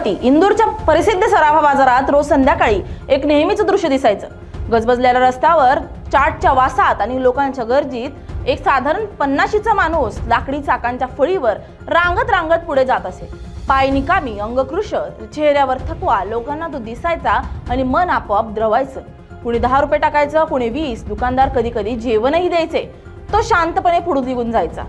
भगवती इंदूरच्या प्रसिद्ध सराफा बाजारात रोज संध्याकाळी एक नेहमीचं दृश्य दिसायचं। गजबजलेल्या रस्त्यावर चाटच्या वासात आणि लोकांच्या गर्दीत एक साधारण 50चा माणूस लाकडी चाकांच्या फळीवर रांगत रांगत पुढे जात असे। पाय निकामी, अंग कृश, चेहऱ्यावर थकवा, लोकांना तो दिसायचा आणि मन आपोआप द्रवायचं। कुणी 10 रुपये टाकायचं, कुणी 20, दुकानदार कधी कधी जेवणही द्यायचे। तो शांतपणे पुढे निघून जायचा।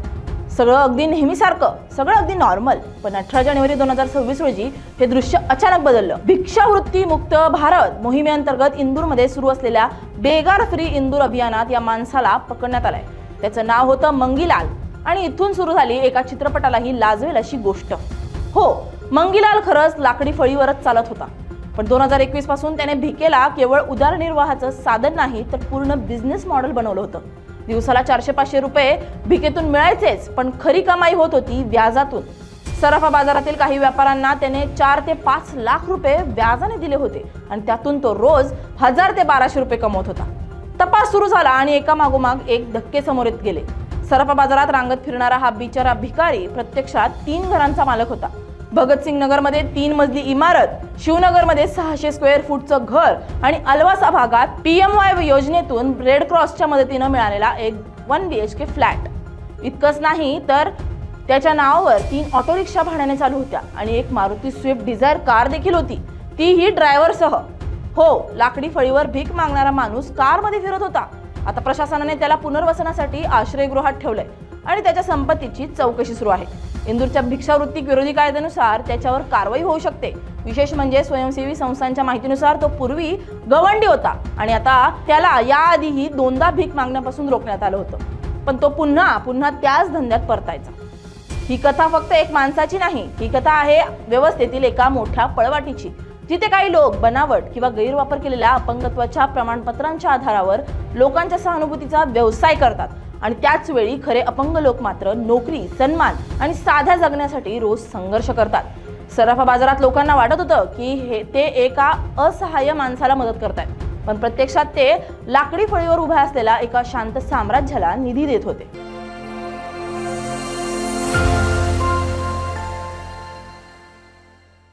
सगळं अगदी नेहमीसारखं, सगळं अगदी नॉर्मल। पण 18 जानेवारी 2026 रोजी हे दृश्य अचानक बदललं। भिक्षावृत्ती मुक्त भारत मोहिमेअंतर्गत इंदूरमध्ये सुरू असलेल्या बेगार फ्री इंदूर अभियानात या माणसाला पकडण्यात आलंय। त्याचं नाव होतं मंगीलाल आणि इथून सुरू झाली एका चित्रपटालाही लाजवेल अशी गोष्ट। हो, मंगीलाल खरंच लाकडी फळीवरच चालत होता, पण 2021 पासून त्याने भिकेला केवळ उदरनिर्वाहाचं साधन नाही तर पूर्ण बिझनेस मॉडेल बनवलं होतं। दिवसाला 400-500 रुपये भिकेतून मिळायचेच, पण खरी कमाई होत होती व्याजातून। सराफा बाजारातील काही व्यापाऱ्यांना त्याने 4 ते 5 लाख रुपये व्याजाने दिले होते आणि त्यातून तो रोज 1000 ते 1200 रुपये कमवत होता। तपास सुरू झाला आणि एका मागोमाग एक धक्के समोर येत गेले। सराफा बाजारात रांगत फिरणारा हा बिचारा भिकारी प्रत्यक्षात 3 घरांचा मालक होता। भगतसिंग नगरमध्ये 3 मजली इमारत, शिवनगरमध्ये 600 स्क्वेअर फूटचं घर आणि अलवासा भागात PMY योजनेतून रेड क्रॉसच्या मदतीने मिळालेला एक 1 BHK फ्लॅट। इतकंच नाही तर त्याच्या नावावर 3 ऑटो रिक्षा भाड्याने चालू होत्या आणि एक मारुती स्विफ्ट डिझायर कार देखील होती, तीही ड्रायव्हरसह। हो, लाकडी फळीवर भीक मागणारा माणूस कारमध्ये फिरत होता। आता प्रशासनाने त्याला पुनर्वसनासाठी आश्रयगृहात ठेवलंय आणि त्याच्या संपत्तीची चौकशी सुरू आहे। इंदूरच्या भिक्षावृत्ती विरोधी कायद्यानुसार त्याच्यावर कारवाई होऊ शकते। विशेष म्हणजे स्वयंसेवी संस्थांच्या माहितीनुसार तो पूर्वी गवंडी होता आणि आता त्याला याआधीही 2दा भीक मागण्यापासून रोखण्यात आलं होतं, पण तो पुन्हा त्याच धंद्यात परतायचा। ही कथा फक्त एक माणसाची नाही, ही कथा आहे व्यवस्थेतील एका मोठ्या पळवाटीची, जिथे काही लोक बनावट किंवा गैरवापर केलेल्या अपंगत्वाच्या प्रमाणपत्रांच्या आधारावर लोकांच्या सहानुभूतीचा व्यवसाय करतात आणि त्याच वेळी खरे अपंग लोक मात्र नोकरी, सन्मान आणि साध्या जगण्यासाठी रोज संघर्ष करतात। सराफा बाजारात लोकांना वाटत होतं की ते एका असहाय्य माणसाला मदत करतायत, पण प्रत्यक्षात ते लाकडी फळीवर उभ्या असलेल्या एका शांत साम्राज्याला निधी देत होते।